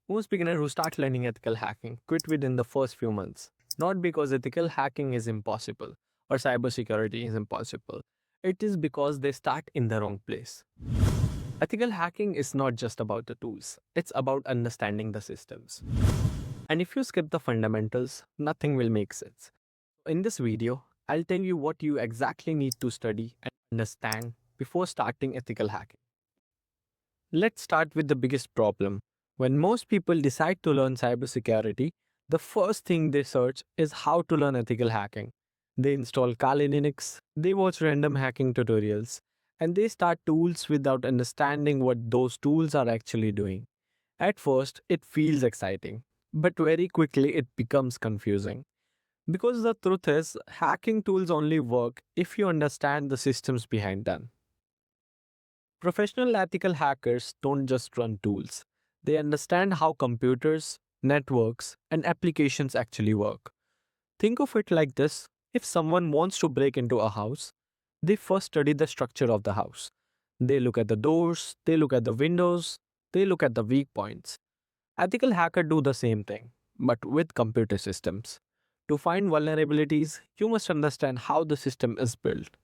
Most beginners who start learning ethical hacking quit within the first few months, not because ethical hacking is impossible or cybersecurity is impossible. It is because they start in the wrong place. Ethical hacking is not just about the tools, it's about understanding the systems. And if you skip the fundamentals, nothing will make sense. In this video, I'll tell you what you exactly need to study and understand before starting ethical hacking. Let's start with the biggest problem. When most people decide to learn cybersecurity, the first thing they search is how to learn ethical hacking. They install Kali Linux, they watch random hacking tutorials, and they start tools without understanding what those tools are actually doing. At first, it feels exciting, but very quickly it becomes confusing. Because the truth is, hacking tools only work if you understand the systems behind them. Professional ethical hackers don't just run tools, they understand how computers, networks, and applications actually work. Think of it like this: if someone wants to break into a house, they first study the structure of the house. They look at the doors, they look at the windows, they look at the weak points. Ethical hackers do the same thing, but with computer systems. To find vulnerabilities, you must understand how the system is built.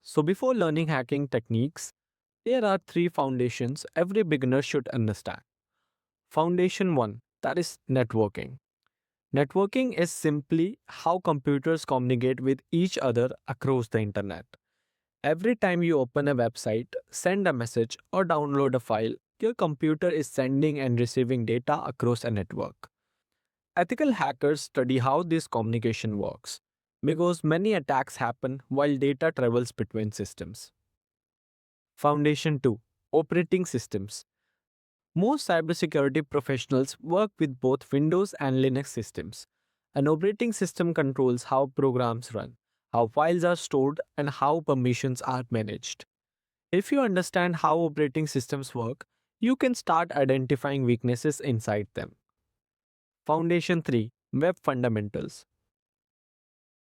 So, before learning hacking techniques, there are three foundations every beginner should understand. Foundation 1, that is networking. Networking is simply how computers communicate with each other across the internet. Every time you open a website, send a message, or download a file, your computer is sending and receiving data across a network. Ethical hackers study how this communication works because many attacks happen while data travels between systems. Foundation 2, operating systems. Most cybersecurity professionals work with both Windows and Linux systems. An operating system controls how programs run, how files are stored, and how permissions are managed. If you understand how operating systems work, you can start identifying weaknesses inside them. Foundation 3, Web Fundamentals.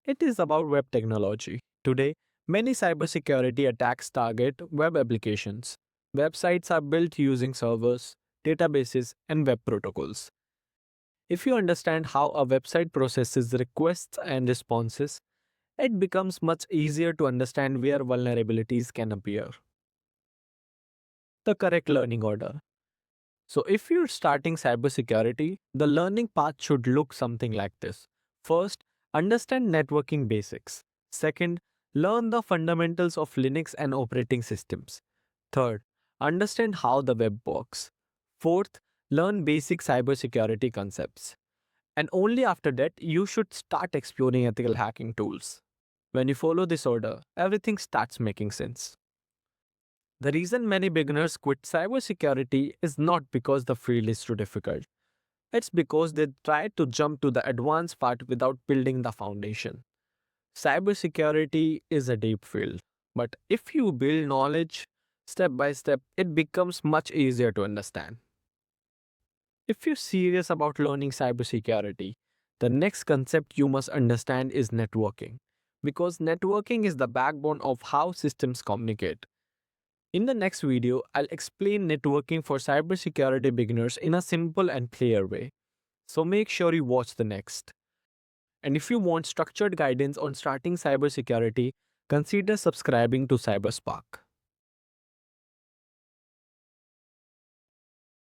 It is about web technology. Today, many cybersecurity attacks target web applications. Websites are built using servers, databases, and web protocols. If you understand how a website processes requests and responses, it becomes much easier to understand where vulnerabilities can appear. The correct learning order. So, if you're starting cybersecurity, the learning path should look something like this. First, understand networking basics. Second, learn the fundamentals of Linux and operating systems. Third, understand how the web works. Fourth, learn basic cybersecurity concepts. And only after that, you should start exploring ethical hacking tools. When you follow this order, everything starts making sense. The reason many beginners quit cybersecurity is not because the field is too difficult. It's because they try to jump to the advanced part without building the foundation. Cybersecurity is a deep field, but if you build knowledge step by step, it becomes much easier to understand. If you're serious about learning cybersecurity, the next concept you must understand is networking, because networking is the backbone of how systems communicate. In the next video, I'll explain networking for cybersecurity beginners in a simple and clear way. So make sure you watch the next. And if you want structured guidance on starting cybersecurity, consider subscribing to Cyberspark.